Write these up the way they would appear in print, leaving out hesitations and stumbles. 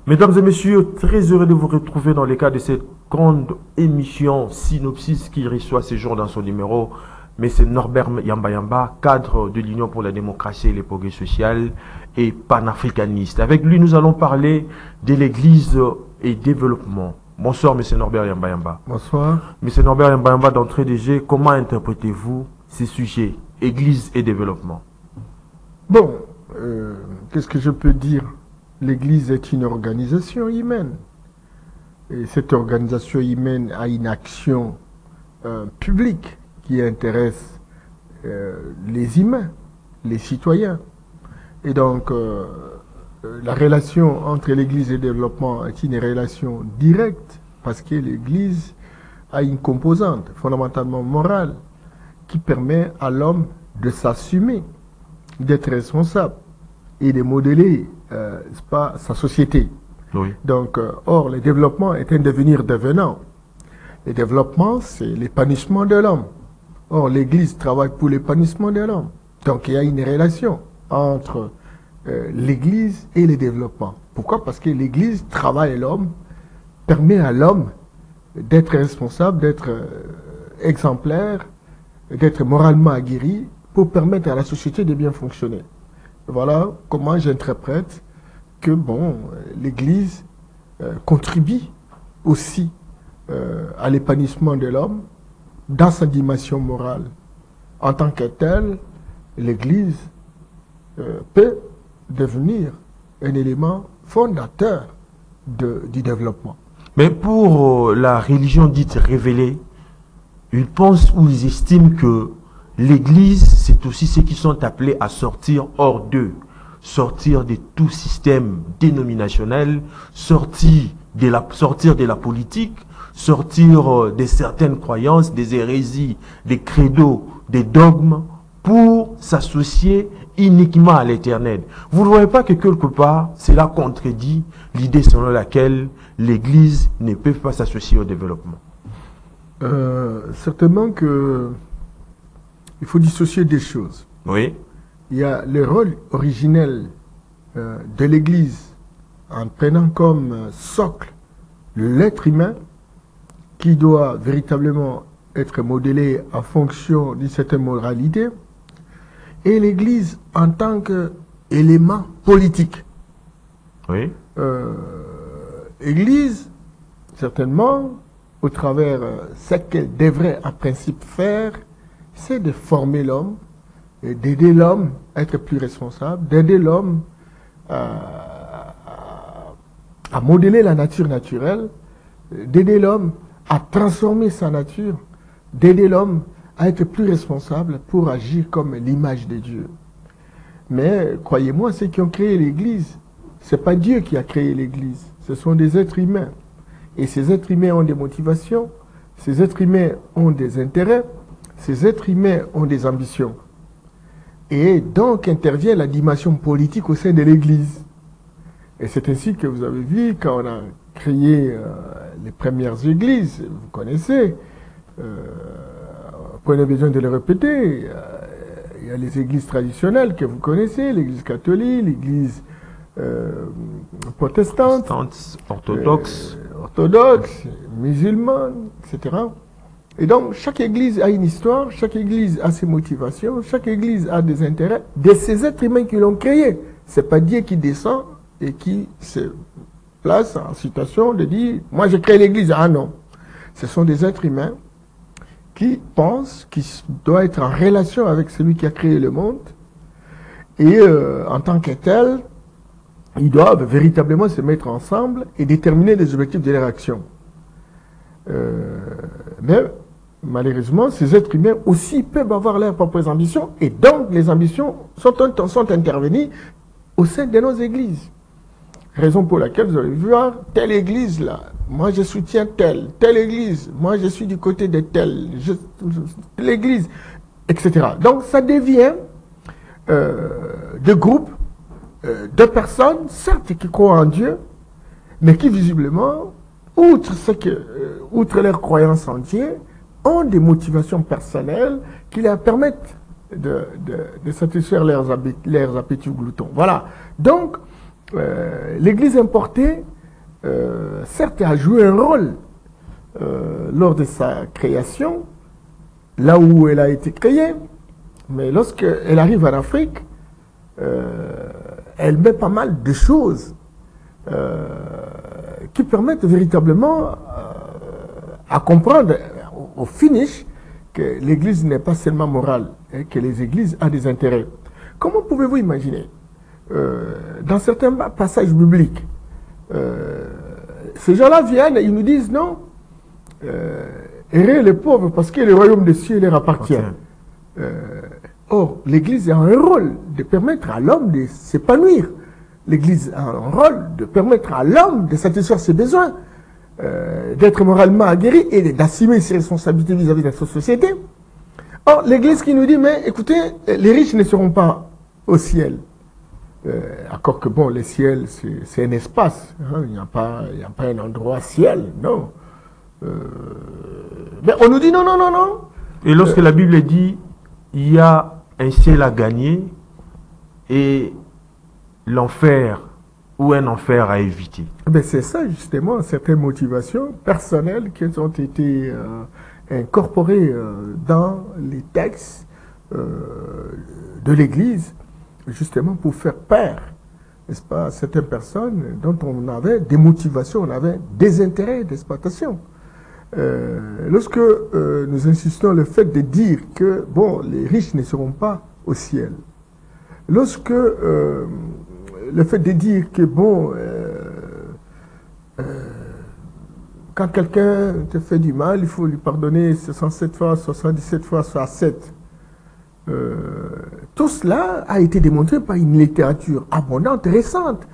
Mesdames et messieurs, très heureux de vous retrouver dans le cadre de cette grande émission Synopsis qui reçoit ce jour dans son numéro. Mais c'est Norbert Yamba Yamba, cadre de l'Union pour la démocratie et le progrès social et panafricaniste. Avec lui, nous allons parler de l'Église et développement. Bonsoir, monsieur Norbert Yamba Yamba. Bonsoir. Monsieur Norbert Yamba Yamba, d'entrée de jeu, comment interprétez-vous ces sujets, Église et développement? Bon, qu'est-ce que je peux dire? L'Église est une organisation humaine. Et cette organisation humaine a une action publique qui intéresse les humains, les citoyens. Et donc, la relation entre l'Église et le développement est une relation directe parce que l'Église a une composante fondamentalement morale qui permet à l'homme de s'assumer, d'être responsable et de modeler sa société. Oui. Donc, or, le développement est un devenir devenant. Le développement, c'est l'épanouissement de l'homme. Or, l'Église travaille pour l'épanouissement de l'homme. Donc, il y a une relation entre l'Église et le développement. Pourquoi? Parce que l'Église travaille l'homme, permet à l'homme d'être responsable, d'être exemplaire, d'être moralement aguerri pour permettre à la société de bien fonctionner. Voilà comment j'interprète que bon, l'Église contribue aussi à l'épanouissement de l'homme dans sa dimension morale. En tant que telle, l'Église peut devenir un élément fondateur du développement. Mais pour la religion dite révélée, ils pensent ou ils estiment que l'Église, c'est aussi ceux qui sont appelés à sortir hors d'eux, sortir de tout système dénominationnel, sortir de la politique, sortir de certaines croyances, des hérésies, des credos, des dogmes, pour s'associer uniquement à l'Éternel. Vous ne voyez pas que quelque part, cela contredit l'idée selon laquelle l'Église ne peut pas s'associer au développement? Certainement que il faut dissocier des choses. Oui. Il y a le rôle originel de l'Église en prenant comme socle l'être humain qui doit véritablement être modélé en fonction d'une certaine moralité, et l'Église en tant qu'élément politique. Oui. L'Église, certainement, au travers ce qu'elle devrait en principe faire, c'est de former l'homme, d'aider l'homme à être plus responsable, d'aider l'homme à modeler la nature naturelle, d'aider l'homme à transformer sa nature, d'aider l'homme à être plus responsable pour agir comme l'image de Dieu. Mais croyez-moi, ceux qui ont créé l'Église, ce n'est pas Dieu qui a créé l'Église, ce sont des êtres humains. Et ces êtres humains ont des motivations, ces êtres humains ont des intérêts, ces êtres humains ont des ambitions. Et donc intervient la dimension politique au sein de l'Église. Et c'est ainsi que vous avez vu, quand on a créé les premières églises, vous connaissez, pas besoin de le répéter, il y a les églises traditionnelles que vous connaissez, l'église catholique, l'église protestante, orthodoxe, musulmane, etc. Et donc, chaque église a une histoire, chaque église a ses motivations, chaque église a des intérêts de ces êtres humains qui l'ont créé. Ce n'est pas Dieu qui descend et qui se place en situation de dire « moi j'ai créé l'église ». Ah non, ce sont des êtres humains qui pensent qu'ils doivent être en relation avec celui qui a créé le monde et en tant que tel, ils doivent véritablement se mettre ensemble et déterminer les objectifs de leur action. Mais malheureusement, ces êtres humains aussi peuvent avoir leurs propres ambitions et donc les ambitions sont intervenues au sein de nos églises. Raison pour laquelle vous allez voir telle église là, moi je soutiens telle église, moi je suis du côté de telle l'église, etc. Donc ça devient des groupes de personnes, certes qui croient en Dieu, mais qui visiblement, outre leur croyance en Dieu, ont des motivations personnelles qui leur permettent de satisfaire leurs appétits gloutons. Voilà. Donc, l'Église importée certes, a joué un rôle lors de sa création, là où elle a été créée, mais lorsqu'elle arrive en Afrique, elle met pas mal de choses qui permettent véritablement à comprendre au finish que l'Église n'est pas seulement morale, et que les Églises ont des intérêts. Comment pouvez-vous imaginer, dans certains passages bibliques, ces gens-là viennent et ils nous disent non, errez les pauvres parce que le royaume des cieux leur appartient. Or, l'Église a un rôle de permettre à l'homme de s'épanouir. L'Église a un rôle de permettre à l'homme de satisfaire ses besoins, d'être moralement aguerri et d'assumer ses responsabilités vis-à-vis de sa société. Or, l'Église qui nous dit, mais écoutez, les riches ne seront pas au ciel. Encore que bon, le ciel, c'est un espace. Hein, il n'y a pas un endroit ciel, non. Mais on nous dit non, non, non, non. Et lorsque la Bible dit, il y a un ciel à gagner et l'enfer ou un enfer à éviter. Ben c'est ça justement, certaines motivations personnelles qui ont été incorporées dans les textes de l'Église, justement pour faire peur, n'est-ce pas, à certaines personnes dont on avait des motivations, on avait des intérêts d'exploitation. Lorsque nous insistons le fait de dire que bon, les riches ne seront pas au ciel, lorsque le fait de dire que bon, quand quelqu'un te fait du mal, il faut lui pardonner 67 fois, 77 fois, soit 7. Tout cela a été démontré par une littérature abondante, récente,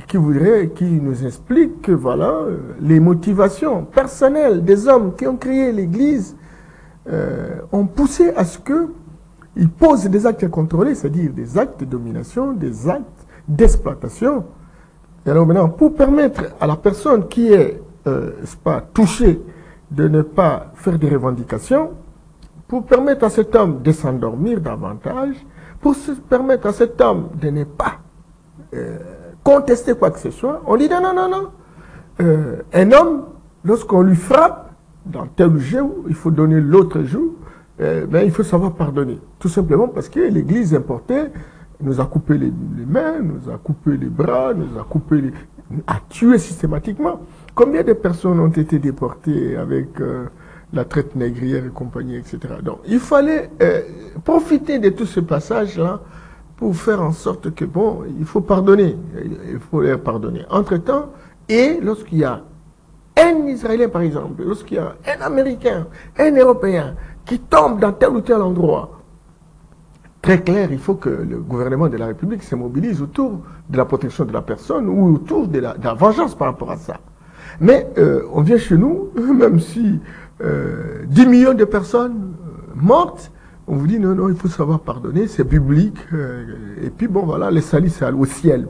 qui nous explique que voilà, les motivations personnelles des hommes qui ont créé l'Église ont poussé à ce qu'ils posent des actes incontrôlés, c'est-à-dire des actes de domination, des actes d'exploitation. Et alors maintenant, pour permettre à la personne qui est pas touchée de ne pas faire des revendications, pour permettre à cet homme de s'endormir davantage, pour permettre à cet homme de ne pas contester quoi que ce soit, on dit non, non, non, non. Un homme, lorsqu'on lui frappe, dans tel jour, il faut donner l'autre jour, ben, il faut savoir pardonner. Tout simplement parce que l'Église importée nous a coupé les mains, nous a coupé les bras, nous a coupé a tué systématiquement. Combien de personnes ont été déportées avec la traite négrière et compagnie, etc. Donc, il fallait profiter de tout ce passage-là pour faire en sorte que, bon, il faut pardonner. Il faut leur pardonner. Entre-temps, et lorsqu'il y a un Israélien, par exemple, lorsqu'il y a un Américain, un Européen qui tombe dans tel ou tel endroit, très clair, il faut que le gouvernement de la République se mobilise autour de la protection de la personne ou autour de la vengeance par rapport à ça. Mais on vient chez nous, même si 10 millions de personnes mortes, on vous dit non, non, il faut savoir pardonner, c'est biblique. Et puis bon, voilà, les salis, c'est au ciel.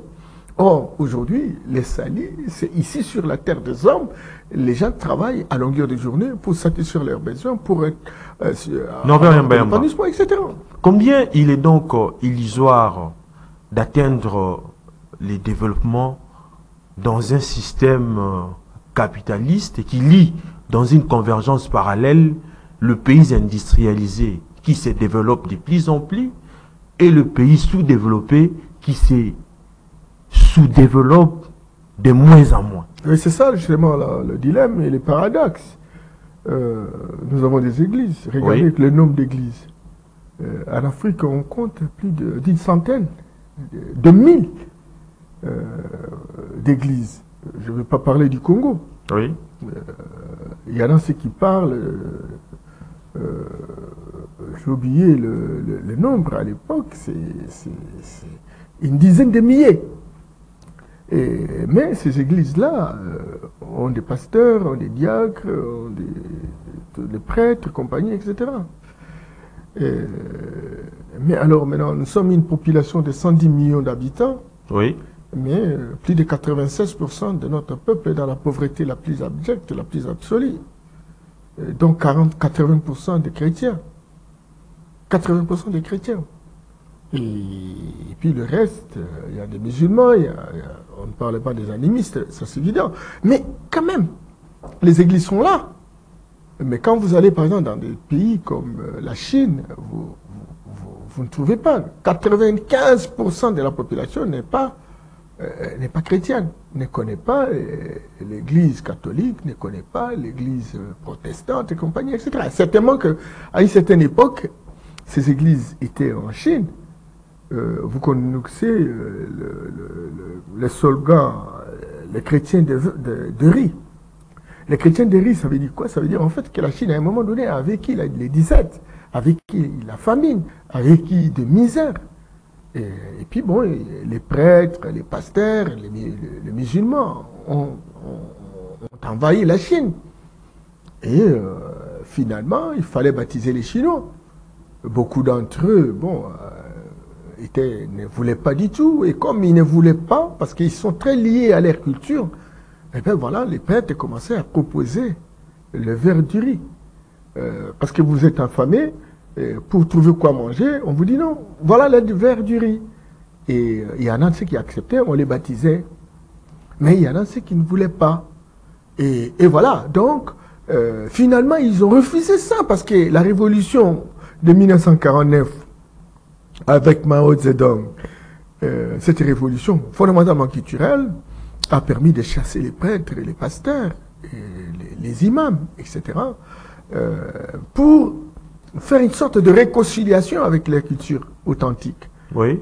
Or, aujourd'hui, les salis, c'est ici sur la terre des hommes, les gens travaillent à longueur de journée pour satisfaire leurs besoins, pour être l'épanouissement, etc. Combien il est donc illusoire d'atteindre les développements dans un système capitaliste qui lie dans une convergence parallèle le pays industrialisé qui se développe de plus en plus et le pays sous-développé qui se sous-développe de moins en moins. Et c'est ça justement le dilemme et le paradoxe. Nous avons des églises. Regardez oui. Le nombre d'églises. En Afrique, on compte plus d'une centaine, de 1000 d'églises. Je ne vais pas parler du Congo. Oui. Il y en a ceux qui parlent, j'ai oublié le nombre à l'époque, c'est une dizaine de milliers. Mais ces églises-là ont des pasteurs, ont des diacres, ont des prêtres, compagnie, etc. Mais alors maintenant, nous sommes une population de 110 millions d'habitants. Oui. Mais plus de 96% de notre peuple est dans la pauvreté la plus abjecte, la plus absolue. Donc 80% des chrétiens. 80% des chrétiens. Et puis le reste, il y a des musulmans, on ne parle pas des animistes, ça c'est évident. Mais quand même, les églises sont là. Mais quand vous allez par exemple dans des pays comme la Chine, vous ne trouvez pas. 95% de la population n'est pas chrétienne, ne connaît pas l'église catholique, ne connaît pas l'église protestante et compagnie, etc. Certainement qu'à une certaine époque, ces églises étaient en Chine. Vous connaissez le slogan, les chrétiens de riz. Les chrétiens de riz, ça veut dire quoi? Ça veut dire en fait que la Chine, à un moment donné, a vécu les disettes, a vécu la famine, a vécu de misère. Et puis bon, les prêtres, les pasteurs, les musulmans ont envahi la Chine. Et finalement, il fallait baptiser les Chinois. Beaucoup d'entre eux, bon, ne voulaient pas du tout. Et comme ils ne voulaient pas, parce qu'ils sont très liés à leur culture, et bien voilà, les prêtres commençaient à proposer le verre du riz. Parce que vous êtes affamés, pour trouver quoi manger, on vous dit non, voilà le verre du riz. Et il y en a ceux qui acceptaient, on les baptisait. Mais il y en a ceux qui ne voulaient pas. Et voilà, donc, finalement, ils ont refusé ça, parce que la révolution de 1949, avec Mao Zedong, cette révolution fondamentalement culturelle, a permis de chasser les prêtres et les pasteurs, et les imams, etc., pour faire une sorte de réconciliation avec la culture authentique. Oui.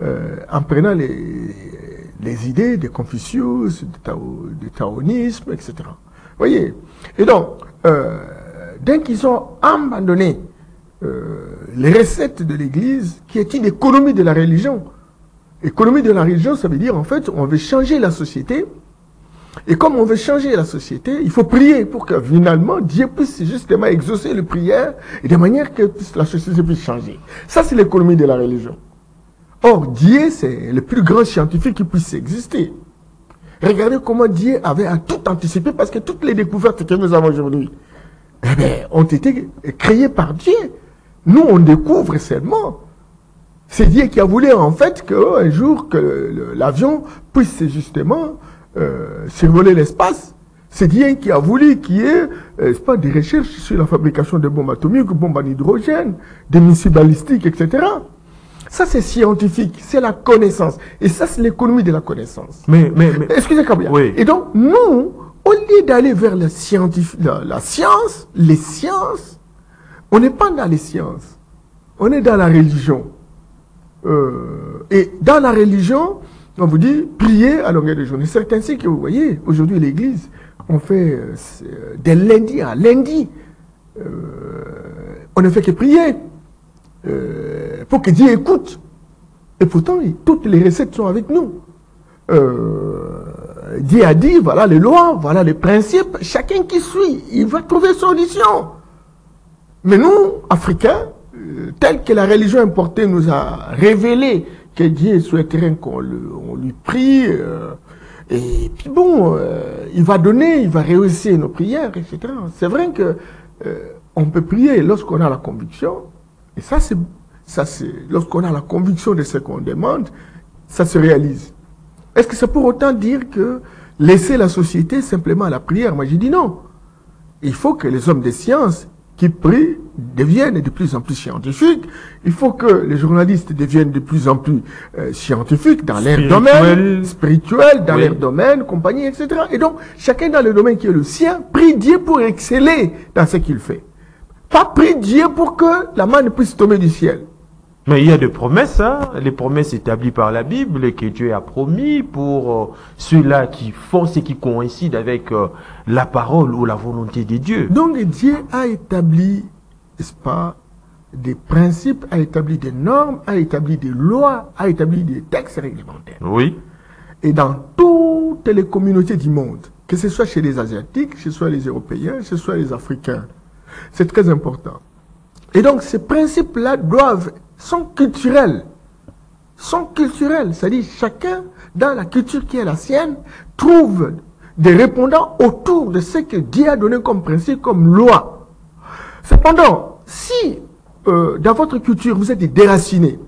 En prenant les idées de Confucius, du taoïsme, etc. Vous voyez? Et donc, dès qu'ils ont abandonné les recettes de l'Église, qui est une économie de la religion, économie de la religion, ça veut dire, en fait, on veut changer la société. Et comme on veut changer la société, il faut prier pour que finalement Dieu puisse justement exaucer les prières et de manière que la société puisse changer. Ça, c'est l'économie de la religion. Or, Dieu, c'est le plus grand scientifique qui puisse exister. Regardez comment Dieu avait à tout anticiper, parce que toutes les découvertes que nous avons aujourd'hui, eh bien, ont été créées par Dieu. Nous, on découvre seulement. C'est Dieu qui a voulu en fait qu'un jour que l'avion puisse justement survoler l'espace. C'est Dieu qui a voulu qu'il y ait pas, des recherches sur la fabrication de bombes atomiques, bombes en hydrogène, des missiles balistiques, etc. Ça, c'est scientifique, c'est la connaissance. Et ça, c'est l'économie de la connaissance. Mais excusez-moi bien. Oui. Et donc, nous, au lieu d'aller vers la science, les sciences, on n'est pas dans les sciences. On est dans la religion. Et dans la religion, on vous dit, priez à longueur de journée. C'est ainsi que vous voyez, aujourd'hui, l'Église, on fait de lundi à lundi. On ne fait que prier. Pour que Dieu écoute. Et pourtant, toutes les recettes sont avec nous. Dieu a dit, voilà les lois, voilà les principes. Chacun qui suit, il va trouver solution. Mais nous, Africains, tel que la religion importée nous a révélé que Dieu souhaiterait qu'on lui prie, et puis bon, il va donner, il va réussir nos prières, etc. C'est vrai que on peut prier lorsqu'on a la conviction, et ça c'est lorsqu'on a la conviction de ce qu'on demande, ça se réalise. Est-ce que c'est pour autant dire que laisser la société simplement à la prière? Moi j'ai dit non. Il faut que les hommes de science qui prient deviennent de plus en plus scientifiques. Il faut que les journalistes deviennent de plus en plus scientifiques dans leur domaine, spirituels, dans leur domaine, compagnie, etc. Et donc, chacun dans le domaine qui est le sien, prie Dieu pour exceller dans ce qu'il fait. Pas prie Dieu pour que la main ne puisse tomber du ciel. Mais il y a des promesses, hein, les promesses établies par la Bible et que Dieu a promis pour ceux-là qui font ce qui coïncide avec la parole ou la volonté de Dieu. Donc Dieu a établi, n'est-ce pas, des principes, a établi des normes, a établi des lois, a établi des textes réglementaires. Oui. Et dans toutes les communautés du monde, que ce soit chez les Asiatiques, que ce soit les Européens, que ce soit les Africains, c'est très important. Et donc ces principes-là sont culturels. C'est-à-dire chacun, dans la culture qui est la sienne, trouve des répondants autour de ce que Dieu a donné comme principe, comme loi. Cependant, si dans votre culture vous êtes des déracinés,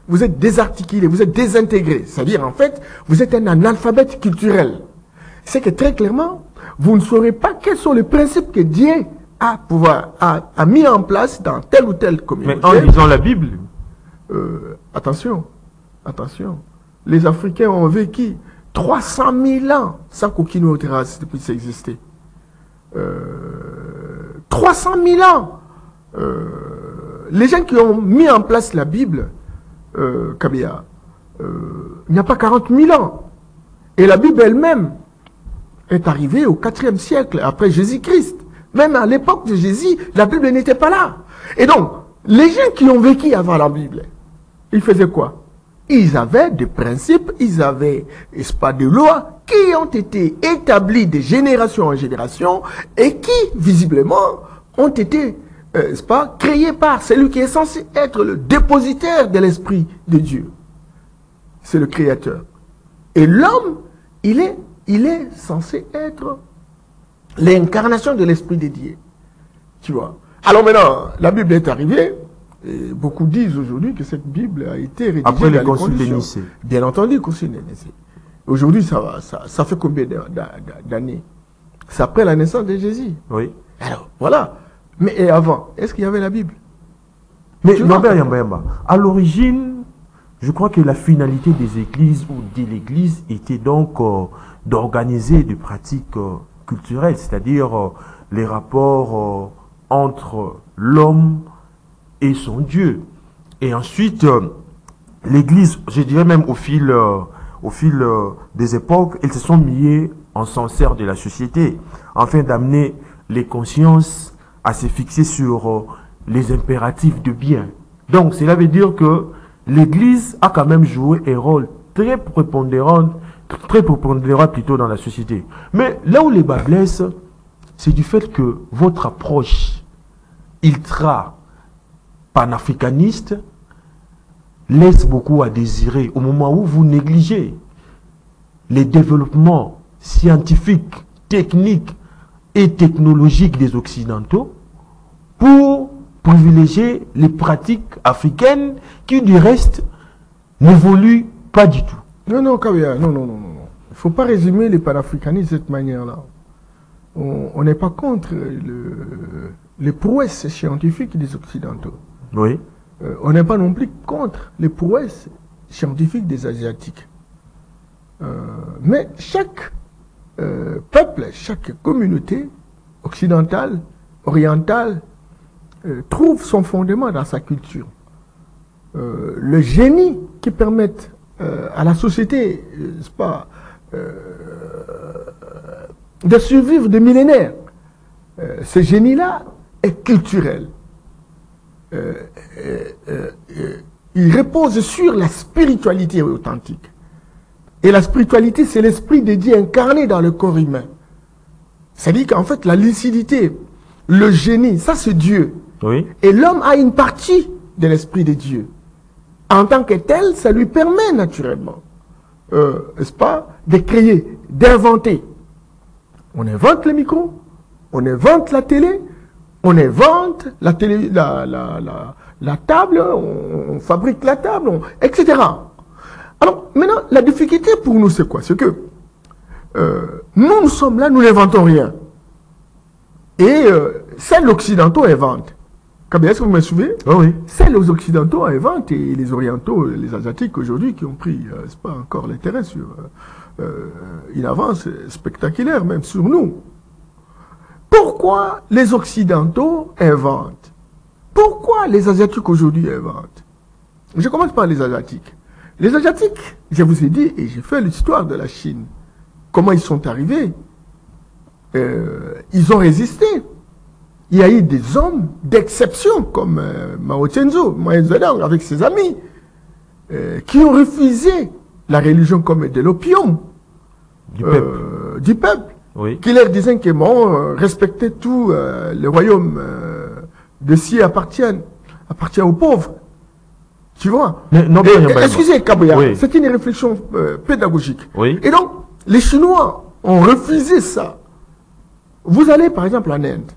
vous êtes désarticulé, vous êtes désintégré. C'est-à-dire, en fait, vous êtes un analphabète culturel. C'est que très clairement, vous ne saurez pas quels sont les principes que Dieu a mis en place dans telle ou telle communauté. Mais en lisant la Bible, attention, les Africains ont vécu 300 000 ans sans qu'aucune autre race puisse exister. 300 000 ans. Les gens qui ont mis en place la Bible, Kabia, il n'y a pas 40 000 ans. Et la Bible elle-même est arrivée au 4e siècle après Jésus-Christ. Même à l'époque de Jésus, la Bible n'était pas là. Et donc, les gens qui ont vécu avant la Bible, ils faisaient quoi? Ils avaient des principes, ils avaient, n'est-ce pas, des lois qui ont été établies de génération en génération et qui, visiblement, ont été, n'est-ce pas, créées par celui qui est censé être le dépositaire de l'Esprit de Dieu. C'est le Créateur. Et l'homme, il est censé être l'incarnation de l'Esprit de Dieu. Tu vois. Alors maintenant, la Bible est arrivée. Et beaucoup disent aujourd'hui que cette Bible a été rédigée après les dans conciles de conditions. Nicée. Bien entendu, le concile de Nicée. Aujourd'hui, ça fait combien d'années? C'est après la naissance de Jésus. Oui. Alors, voilà. Mais et avant, est-ce qu'il y avait la Bible? Mais Norbert Yamba, à l'origine, je crois que la finalité des églises ou de l'église était donc d'organiser des pratiques culturelles, c'est-à-dire les rapports entre l'homme et son Dieu. Et ensuite, l'église, je dirais même au fil des époques, elles se sont mises en censeur de la société, afin d'amener les consciences à se fixer sur les impératifs de bien. Donc, cela veut dire que l'église a quand même joué un rôle très prépondérant plutôt dans la société. Mais là où les bas blessent, c'est du fait que votre approche ultra-panafricaniste laisse beaucoup à désirer au moment où vous négligez les développements scientifiques, techniques et technologiques des Occidentaux pour privilégier les pratiques africaines qui, du reste, n'évoluent pas du tout. Non, Kabia, non. Il ne faut pas résumer les panafricanistes de cette manière-là. On n'est pas contre les prouesses scientifiques des Occidentaux. Oui. On n'est pas non plus contre les prouesses scientifiques des Asiatiques. Mais chaque peuple, chaque communauté occidentale, orientale, trouve son fondement dans sa culture. Le génie qui permet à la société, n'est-ce pas, de survivre des millénaires, ce génie-là est culturel. Il repose sur la spiritualité authentique. Et la spiritualité, c'est l'esprit de Dieu incarné dans le corps humain. C'est-à-dire qu'en fait, la lucidité, le génie, ça c'est Dieu. Oui. Et l'homme a une partie de l'esprit de Dieu. En tant que tel, ça lui permet naturellement, n'est-ce pas, de créer, d'inventer. On invente le micro, on invente la télé, on invente la table, on fabrique la table, etc. Alors, maintenant, la difficulté pour nous, c'est quoi? C'est que nous sommes là, nous n'inventons rien. Et c'est l'Occidentaux inventent. Est-ce que vous me suivez? Oh oui. C'est les Occidentaux inventent et les Orientaux, les Asiatiques aujourd'hui qui ont pris, c'est pas encore l'intérêt sur une avance spectaculaire même sur nous. Pourquoi les Occidentaux inventent? Pourquoi les Asiatiques aujourd'hui inventent? Je commence par les Asiatiques. Les Asiatiques, je vous ai dit, et j'ai fait l'histoire de la Chine, comment ils sont arrivés. Ils ont résisté. Il y a eu des hommes d'exception, comme Mao Zedong, avec ses amis, qui ont refusé la religion comme de l'opium du peuple. Oui. Qui leur disaient que bon, respecter tout le royaume de Xi appartient aux pauvres. Tu vois? Excusez, Kabouya, oui. C'est une réflexion pédagogique. Oui. Et donc, les Chinois ont refusé ça. Vous allez, par exemple, en Inde.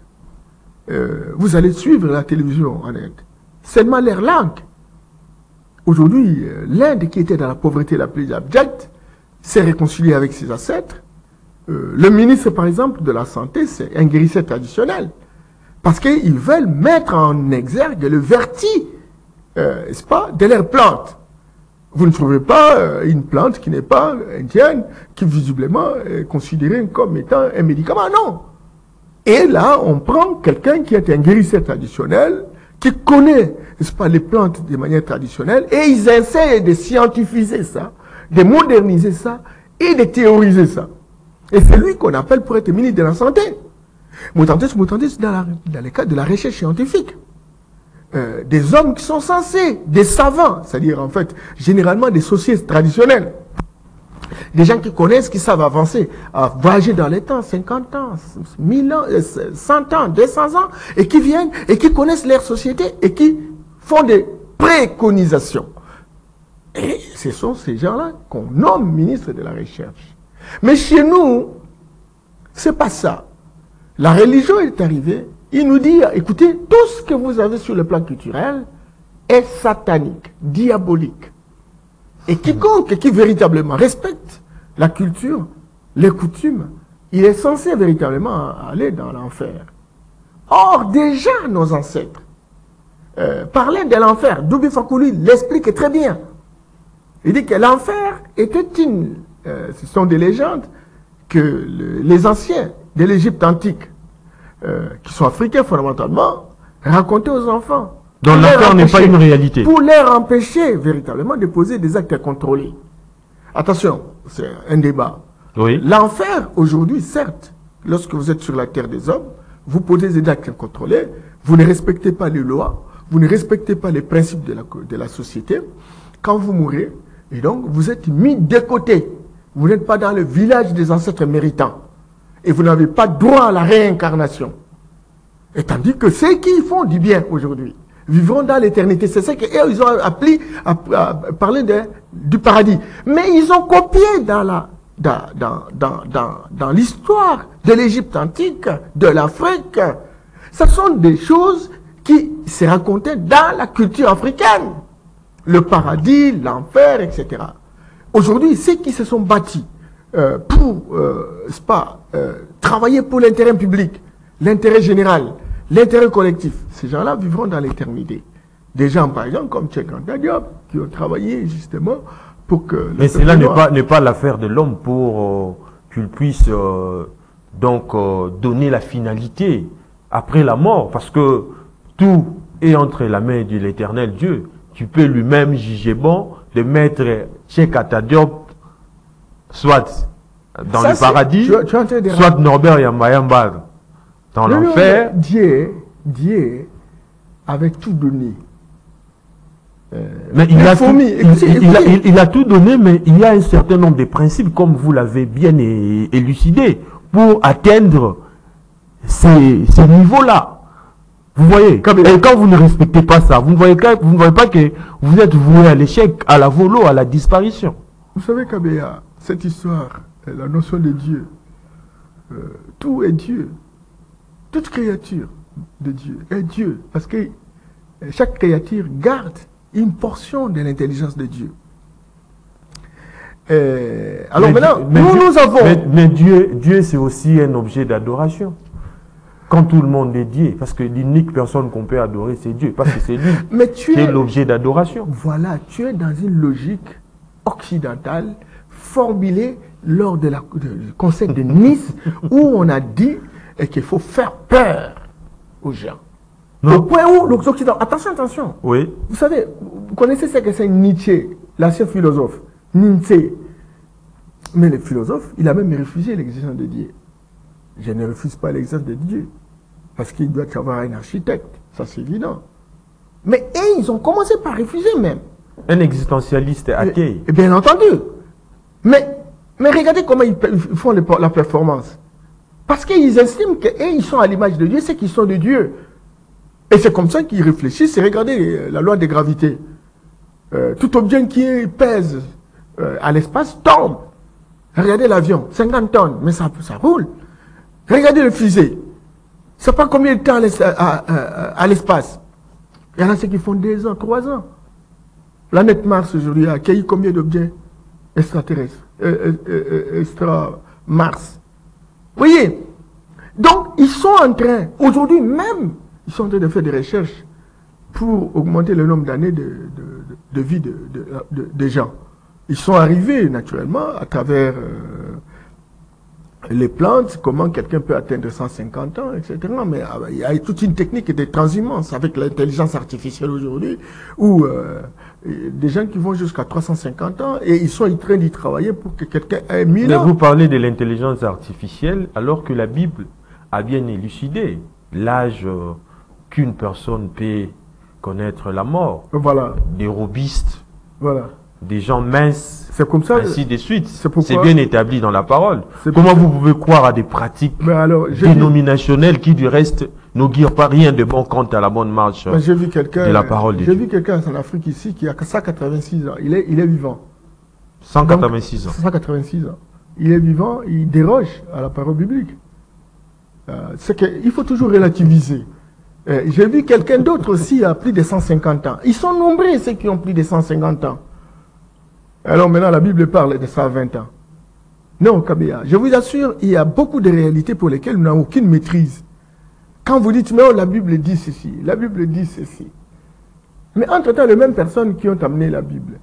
Vous allez suivre la télévision en Inde. Seulement leur langue Aujourd'hui, l'Inde, qui était dans la pauvreté la plus abjecte, s'est réconciliée avec ses ancêtres. Le ministre, par exemple, de la Santé, c'est un guérisseur traditionnel. Parce qu'ils veulent mettre en exergue le vertu, n'est-ce pas, de leurs plantes. Vous ne trouvez pas une plante qui n'est pas indienne, qui visiblement est considérée comme étant un médicament, non. Et là, on prend quelqu'un qui est un guérisseur traditionnel, qui connaît, n'est-ce pas, les plantes de manière traditionnelle, et ils essaient de scientifiser ça, de moderniser ça, et de théoriser ça. Et c'est lui qu'on appelle pour être ministre de la Santé. Moutantis, dans le cadre de la recherche scientifique. Des hommes qui sont censés, des savants, c'est-à-dire en fait, généralement des sociétés traditionnels. Des gens qui connaissent, qui savent avancer, à voyager dans les temps, 50 ans, 1000 ans, 100 ans, 200 ans, et qui viennent, et qui connaissent leur société, et qui font des préconisations. Et ce sont ces gens-là qu'on nomme ministre de la Recherche. Mais chez nous, c'est pas ça. La religion est arrivée, il nous dit, écoutez, tout ce que vous avez sur le plan culturel est satanique, diabolique. Et quiconque qui véritablement respecte la culture, les coutumes, il est censé véritablement aller dans l'enfer. Or, déjà, nos ancêtres parlaient de l'enfer. Doubi Fakouli l'explique très bien. Il dit que l'enfer était ce sont des légendes que les anciens de l'Égypte antique, qui sont africains fondamentalement, racontaient aux enfants. Donc l'enfer n'est pas une réalité. Pour leur empêcher véritablement de poser des actes contrôlés. Attention, c'est un débat. Oui. L'enfer, aujourd'hui, certes, lorsque vous êtes sur la terre des hommes, vous posez des actes incontrôlés, vous ne respectez pas les lois, vous ne respectez pas les principes de la société. Quand vous mourrez, et donc vous êtes mis de côté. Vous n'êtes pas dans le village des ancêtres méritants. Et vous n'avez pas droit à la réincarnation. Et tandis que ceux qui font du bien aujourd'hui vivront dans l'éternité. C'est ce qu'eux, ils ont appelé à parler du paradis. Mais ils ont copié dans l'histoire de l'Égypte antique, de l'Afrique. Ce sont des choses qui se racontaient dans la culture africaine. Le paradis, l'enfer, etc. Aujourd'hui, ceux qui se sont bâtis pour travailler pour l'intérêt public, l'intérêt général, l'intérêt collectif, ces gens-là vivront dans l'éternité. Des gens, par exemple, comme Cheikh Anta Diop, qui ont travaillé justement pour que... Mais cela n'est pas l'affaire de l'homme pour qu'il puisse donner la finalité après la mort, parce que tout est entre la main de l'éternel Dieu. Tu peux lui-même juger bon de mettre Cheikh Anta Diop soit dans le paradis, soit Norbert Yamba dans l'enfer. Dieu avait tout donné. Mais il a tout donné, mais il y a un certain nombre de principes, comme vous l'avez bien élucidé, pour atteindre ces niveaux-là. Vous voyez, et quand vous ne respectez pas ça, vous ne voyez pas que vous êtes voué à l'échec, à la volo, à la disparition. Vous savez, Kabea, cette histoire, la notion de Dieu, tout est Dieu. Toute créature de Dieu est Dieu. Parce que chaque créature garde une portion de l'intelligence de Dieu. Alors maintenant, nous avons... Mais Dieu c'est aussi un objet d'adoration. Quand tout le monde est Dieu, parce que l'unique personne qu'on peut adorer, c'est Dieu, parce que c'est lui qui est l'objet d'adoration. Voilà, tu es dans une logique occidentale formulée lors du Conseil de Nice, où on a dit qu'il faut faire peur aux gens. Non. Au point où l'Occident... Attention. Oui. Vous savez, vous connaissez ce que c'est Nietzsche, l'ancien philosophe. Nietzsche. Mais le philosophe, il a même refusé l'existence de Dieu. Je ne refuse pas l'existence de Dieu. Parce qu'il doit y avoir un architecte. Ça, c'est évident. Mais ils ont commencé par refuser même. Un existentialiste athée. Bien entendu. Mais regardez comment ils font la performance. Parce qu'ils estiment qu'ils sont à l'image de Dieu, c'est qu'ils sont de Dieu. Et c'est comme ça qu'ils réfléchissent. Et regardez la loi de gravité. Tout objet qui pèse à l'espace tombe. Regardez l'avion, 50 tonnes, mais ça roule. Regardez le fusée. Ça prend combien de temps à l'espace? Il y en a ceux qui font 2 ans, 3 ans. planète Mars aujourd'hui a accueilli combien d'objets extraterrestres, extra-Mars. Vous voyez? Donc, ils sont en train, aujourd'hui même, ils sont en train de faire des recherches pour augmenter le nombre d'années de vie des gens. Ils sont arrivés, naturellement, à travers les plantes, comment quelqu'un peut atteindre 150 ans, etc. Mais il y a toute une technique de transhumance avec l'intelligence artificielle aujourd'hui, où des gens qui vont jusqu'à 350 ans, et ils sont en train d'y travailler pour que quelqu'un ait 1000 ans. Mais vous parlez de l'intelligence artificielle, alors que la Bible a bien élucidé l'âge qu'une personne peut connaître la mort. Voilà. Des robistes, Voilà. des gens minces, C'est comme ça. ainsi de suite. C'est C'est bien établi dans la parole. C'est Comment pourquoi- vous pouvez croire à des pratiques Mais alors, dénominationnelles qui, du reste, n'augurent pas rien de bon quant à la bonne marche j'ai vu quelqu'un. de la parole de J'ai Dieu. vu quelqu'un en Afrique ici qui a 186 ans. Il est vivant. 186 ans. 186 ans. Il est vivant, il déroge à la parole biblique. C'est qu'il faut toujours relativiser. J'ai vu quelqu'un d'autre aussi à plus de 150 ans. Ils sont nombreux ceux qui ont plus de 150 ans. Alors maintenant la Bible parle de 120 ans. Non, Kabea, je vous assure, il y a beaucoup de réalités pour lesquelles nous n'avons aucune maîtrise. Quand vous dites, mais oh, la Bible dit ceci, la Bible dit ceci. Mais entre-temps, les mêmes personnes qui ont amené la Bible,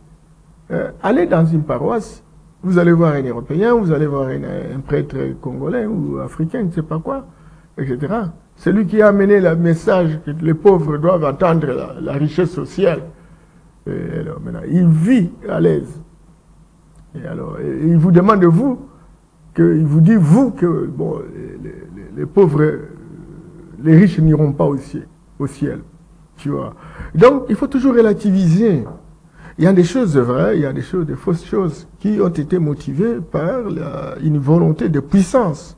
allez dans une paroisse, vous allez voir un Européen, vous allez voir un prêtre congolais ou africain, je ne sais pas quoi, etc. Celui qui a amené le message que les pauvres doivent attendre la richesse sociale. Et alors maintenant, il vit à l'aise. Et alors, il vous demande, vous, il vous dit, vous, que bon, les pauvres, les riches n'iront pas au ciel. Tu vois. Donc, il faut toujours relativiser. Il y a des choses vraies, il y a des choses, des fausses choses qui ont été motivées par une volonté de puissance,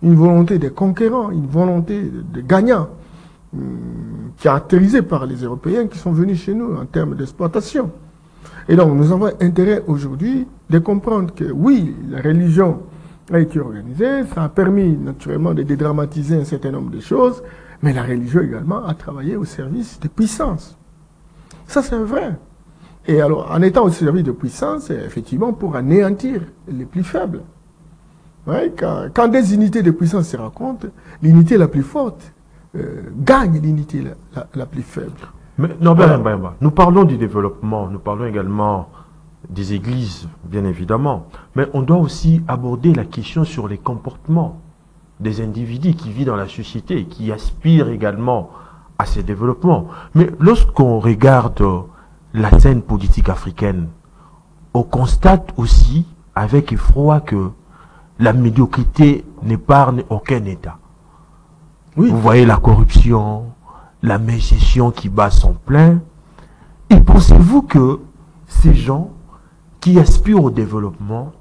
une volonté de conquérants, une volonté de gagnants, caractérisée par les Européens qui sont venus chez nous en termes d'exploitation. Et donc, nous avons intérêt aujourd'hui de comprendre que oui, la religion a été organisée, ça a permis naturellement de dédramatiser un certain nombre de choses, mais la religion également a travaillé au service de puissance. Ça, c'est vrai. Et alors, en étant au service de puissance, c'est effectivement pour anéantir les plus faibles. Ouais, quand des unités de puissance se rencontrent, l'unité la plus forte gagne l'unité la plus faible. Mais, non, nous parlons du développement, nous parlons également des églises, bien évidemment. Mais on doit aussi aborder la question sur les comportements des individus qui vivent dans la société et qui aspirent également à ces développements. Mais lorsqu'on regarde la scène politique africaine, on constate aussi avec effroi que la médiocrité n'épargne aucun État. Oui. Vous voyez la corruption, la mégestion qui bat son plein. Et pensez-vous que ces gens qui aspirent au développement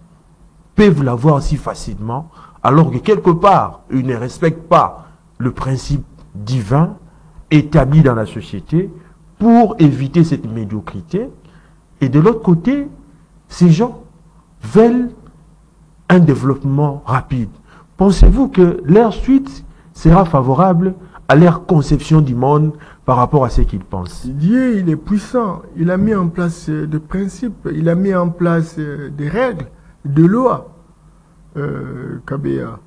peuvent l'avoir si facilement, alors que quelque part, ils ne respectent pas le principe divin établi dans la société pour éviter cette médiocrité. Et de l'autre côté, ces gens veulent un développement rapide. Pensez-vous que leur suite sera favorable à leur conception du monde par rapport à ce qu'ils pensent? Dieu, il est puissant. Il a mis en place des principes, il a mis en place des règles, des lois. Kabea.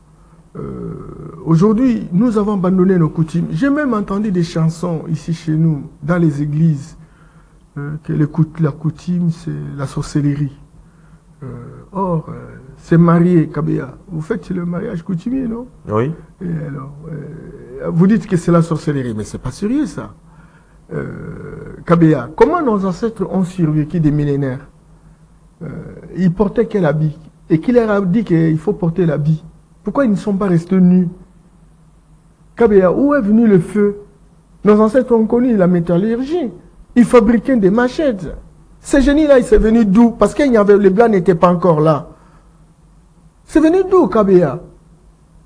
Aujourd'hui, nous avons abandonné nos coutumes. J'ai même entendu des chansons ici chez nous, dans les églises, que la coutume, c'est la sorcellerie. Or, c'est marié, Kabea. Vous faites le mariage coutumier, non? Oui. Et alors, vous dites que c'est la sorcellerie, mais c'est pas sérieux, ça. Kabea, comment nos ancêtres ont survécu des millénaires? Ils portaient quel habit? Et qui leur a dit qu'il faut porter l'habit? Pourquoi ils ne sont pas restés nus? Kabea, où est venu le feu? Nos ancêtres ont connu la métallurgie. Ils fabriquaient des machettes. Ces génies-là, ils sont venus d'où? Parce que les Blancs n'étaient pas encore là. C'est venu d'où, Kabea?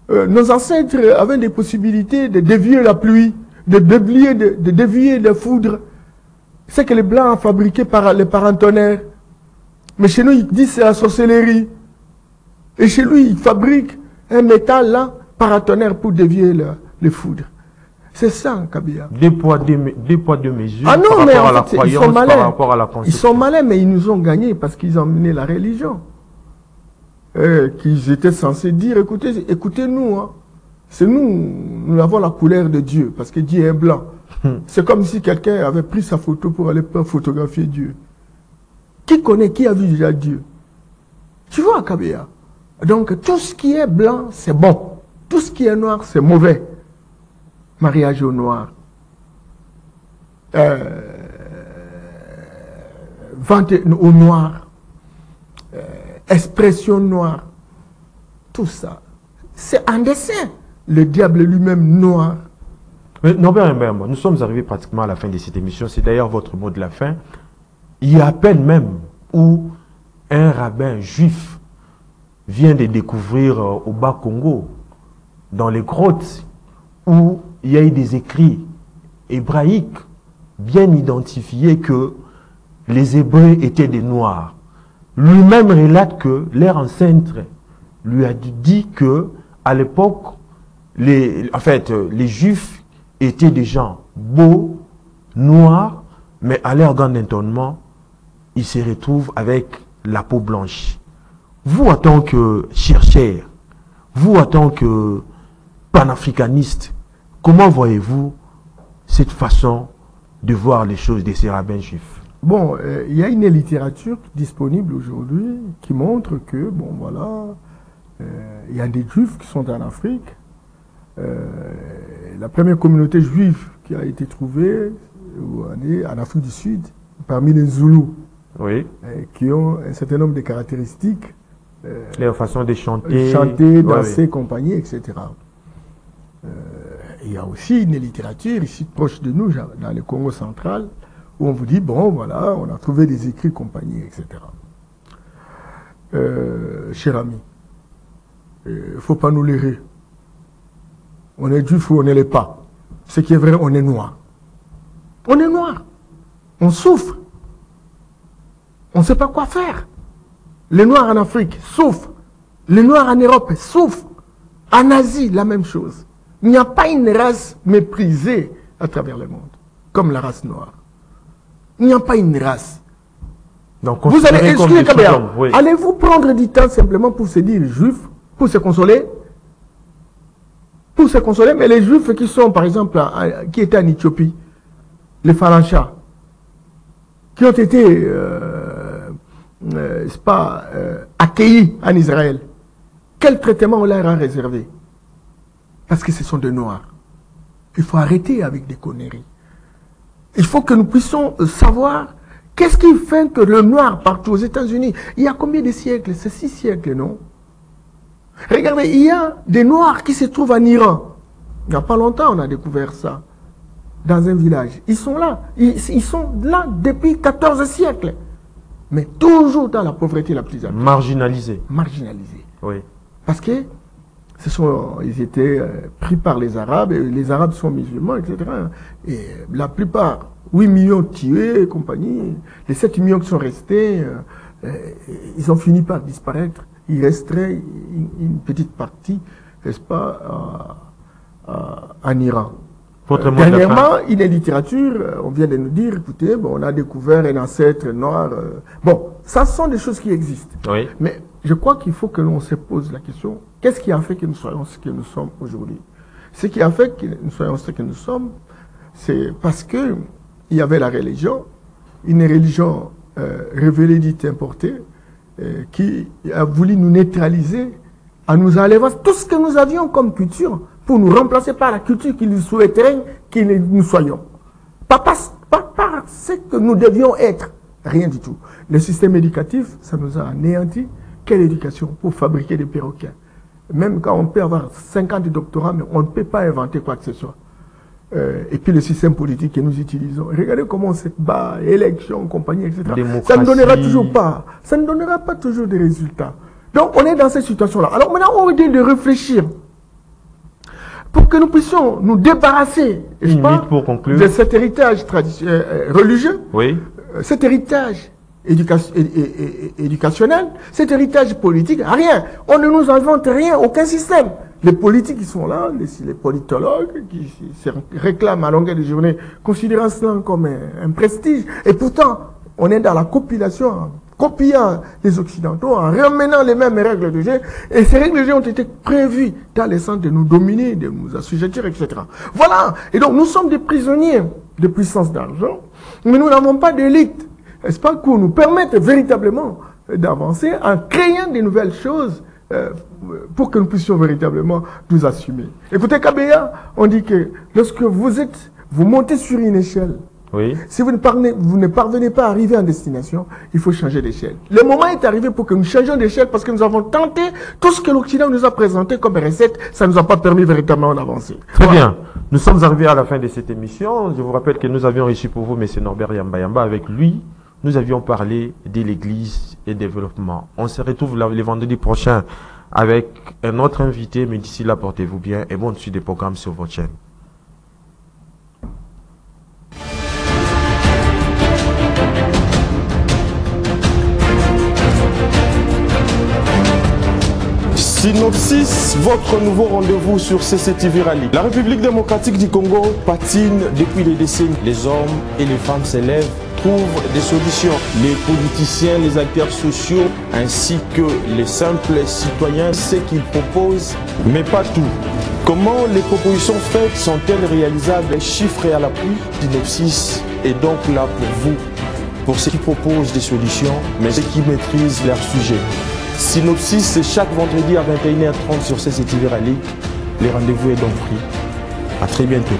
Nos ancêtres avaient des possibilités de dévier la pluie, de dévier la foudre. C'est que les Blancs ont fabriqué par les paratonnerres. Mais chez nous, ils disent c'est la sorcellerie. Et chez lui, ils fabriquent un métal là, paratonnerre pour dévier les foudres. C'est ça, Kabila. Deux poids, deux mesures Ah non, par mais rapport à en la fait, croyance, ils sont malins. par rapport à la Ils conception. sont malins, mais ils nous ont gagnés parce qu'ils ont mené la religion. Qu'ils étaient censés dire, écoutez-nous, hein. C'est nous avons la couleur de Dieu, parce que Dieu est blanc. C'est comme si quelqu'un avait pris sa photo pour aller photographier Dieu. Qui connaît, qui a vu déjà Dieu? Tu vois, Kabila. Donc, tout ce qui est blanc, c'est bon. Tout ce qui est noir, c'est mauvais. Mariage au noir. Vente au noir. Expression noire. Tout ça. C'est un dessin. Le diable lui-même noir. Mais Norbert Mbemba, nous sommes arrivés pratiquement à la fin de cette émission. C'est d'ailleurs votre mot de la fin. Il y a à peine même où un rabbin juif vient de découvrir au Bas-Congo, dans les grottes, où il y a eu des écrits hébraïques bien identifiés que les Hébreux étaient des Noirs. Lui-même relate que leur ancêtre lui a dit que à l'époque, les Juifs étaient des gens beaux, noirs, mais à leur grand étonnement, ils se retrouvent avec la peau blanche. Vous, en tant que chercheur, vous, en tant que panafricaniste, comment voyez-vous cette façon de voir les choses de ces rabbins juifs? Bon, il y a une littérature disponible aujourd'hui qui montre que, bon, voilà, il y a des juifs qui sont en Afrique. La première communauté juive qui a été trouvée en Afrique du Sud, parmi les Zoulous, oui, qui ont un certain nombre de caractéristiques. Leur façon de chanter, danser, oui, compagnie, etc. Il y a aussi une littérature ici proche de nous, dans le Congo central, où on vous dit, bon, voilà, on a trouvé des écrits, compagnie, etc. Cher ami, il ne faut pas nous leurrer. On est juif ou on ne l'est pas. Ce qui est vrai, on est noir. On est noir. On souffre. On ne sait pas quoi faire. Les Noirs en Afrique souffrent. Les Noirs en Europe souffrent. En Asie, la même chose. Il n'y a pas une race méprisée à travers le monde, comme la race noire. Il n'y a pas une race. Donc, vous allez, excusez Kabila, oui. Allez-vous prendre du temps simplement pour se dire juif, pour se consoler? Pour se consoler, mais les juifs qui sont, par exemple, qui étaient en Éthiopie, les Faranchas, qui ont été accueillis en Israël, quel traitement on leur a réservé? Parce que ce sont des Noirs. Il faut arrêter avec des conneries. Il faut que nous puissions savoir qu'est-ce qui fait que le Noir partout aux États-Unis, il y a combien de siècles? C'est 6 siècles, non? Regardez, il y a des Noirs qui se trouvent en Iran. Il n'y a pas longtemps, on a découvert ça. Dans un village. Ils sont là. Ils sont là depuis 14 siècles. Mais toujours dans la pauvreté la plus absolue. Marginalisés. Marginalisés. Oui. Parce que ils étaient pris par les Arabes, et les Arabes sont musulmans, etc. Et la plupart, 8 millions tués et compagnie, les 7 millions qui sont restés, ils ont fini par disparaître. Il resterait une petite partie, n'est-ce pas, en Iran. Dernièrement, une littérature, on vient de nous dire, écoutez, bon, on a découvert un ancêtre noir. Bon, ça sont des choses qui existent. Oui. Mais je crois qu'il faut que l'on se pose la question, qu'est-ce qui a fait que nous soyons ce que nous sommes aujourd'hui? Ce qui a fait que nous soyons ce que nous sommes, c'est parce que il y avait la religion, une religion révélée, dite importée, qui a voulu nous neutraliser en nous enlevant tout ce que nous avions comme culture pour nous remplacer par la culture qu'ils souhaiteraient que nous soyons. Pas par ce que nous devions être. Rien du tout. Le système éducatif, ça nous a anéanti. Quelle éducation pour fabriquer des perroquets? Même quand on peut avoir 50 doctorats, mais on ne peut pas inventer quoi que ce soit. Et puis le système politique que nous utilisons. Regardez comment on se bat, élections, compagnie, etc. Démocratie. Ça ne donnera toujours pas. Ça ne donnera pas toujours des résultats. Donc on est dans cette situation-là. Alors maintenant, on dit de réfléchir pour que nous puissions nous débarrasser de cet héritage religieux, oui, cet héritage éducationnel, cet héritage politique, rien. On ne nous invente rien, aucun système. les politiques qui sont là, les politologues qui se réclament à longueur de journée, considérant cela comme un prestige. Et pourtant, on est dans la compilation, en copiant les Occidentaux, en ramenant les mêmes règles de jeu. Et ces règles de jeu ont été prévues dans le sens de nous dominer, de nous assujettir, etc. Voilà. Et donc, nous sommes des prisonniers de puissance d'argent, mais nous n'avons pas d'élite. N'est-ce pas, qui nous permettent véritablement d'avancer en créant de nouvelles choses pour que nous puissions véritablement nous assumer. Écoutez, Kabeya, on dit que lorsque vous montez sur une échelle, Oui. si vous ne parvenez pas à arriver en destination, il faut changer d'échelle. Le moment est arrivé pour que nous changions d'échelle parce que nous avons tenté tout ce que l'Occident nous a présenté comme recette, ça ne nous a pas permis véritablement d'avancer. Très bien. Nous sommes arrivés à la fin de cette émission. Je vous rappelle que nous avions reçu pour vous M. Norbert Yamba. Avec lui, nous avions parlé de l'Église et développement. On se retrouve le vendredi prochain avec un autre invité, mais d'ici là, portez-vous bien et bonne suite des programmes sur votre chaîne. Synopsis, votre nouveau rendez-vous sur CCTV Rally. La République démocratique du Congo patine depuis des décennies. Les hommes et les femmes s'élèvent, trouvent des solutions. Les politiciens, les acteurs sociaux, ainsi que les simples citoyens, ce qu'ils proposent, mais pas tout. Comment les propositions faites sont-elles réalisables, chiffrées à l'appui? Synopsis est donc là pour vous, pour ceux qui proposent des solutions, mais ceux qui maîtrisent leur sujet. Synopsis, c'est chaque vendredi à 21h30 sur CCTV Rally. Les rendez-vous est donc pris. À très bientôt.